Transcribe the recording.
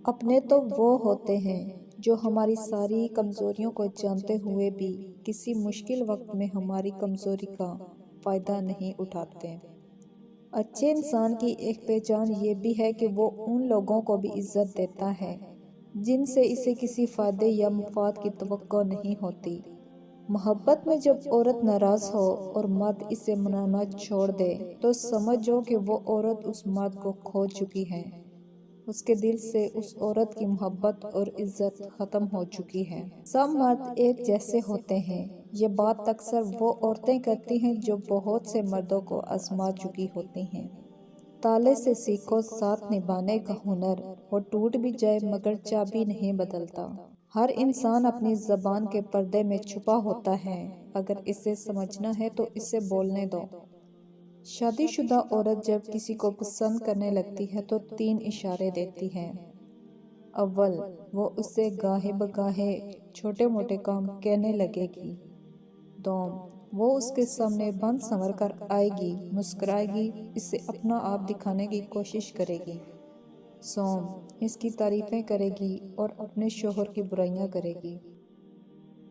اپنے تو وہ ہوتے ہیں جو ہماری ساری کمزوریوں کو جانتے ہوئے بھی کسی مشکل وقت میں ہماری کمزوری کا فائدہ نہیں اٹھاتے۔ اچھے انسان کی ایک پہچان یہ بھی ہے کہ وہ ان لوگوں کو بھی عزت دیتا ہے جن سے اسے کسی فائدے یا مفاد کی توقع نہیں ہوتی۔ محبت میں جب عورت ناراض ہو اور مرد اسے منانا چھوڑ دے تو سمجھو کہ وہ عورت اس مرد کو کھو چکی ہے، اس کے دل سے اس عورت کی محبت اور عزت ختم ہو چکی ہے۔ سب مرد ایک جیسے ہوتے ہیں، یہ بات اکثر وہ عورتیں کرتی ہیں جو بہت سے مردوں کو آزما چکی ہوتی ہیں۔ تالے سے سیکھو ساتھ نبھانے کا ہنر، وہ ٹوٹ بھی جائے مگر چابی نہیں بدلتا۔ ہر انسان اپنی زبان کے پردے میں چھپا ہوتا ہے، اگر اسے سمجھنا ہے تو اسے بولنے دو۔ شادی شدہ عورت جب کسی کو پسند کرنے لگتی ہے تو 3 اشارے دیتی ہے۔ اول، وہ اسے گاہے بگاہے چھوٹے موٹے کام کہنے لگے گی۔ دوم، وہ اس کے سامنے بن سنور کر آئے گی، مسکرائے گی، اسے اپنا آپ دکھانے کی کوشش کرے گی۔ سوم، اس کی تعریفیں کرے گی اور اپنے شوہر کی برائیاں کرے گی۔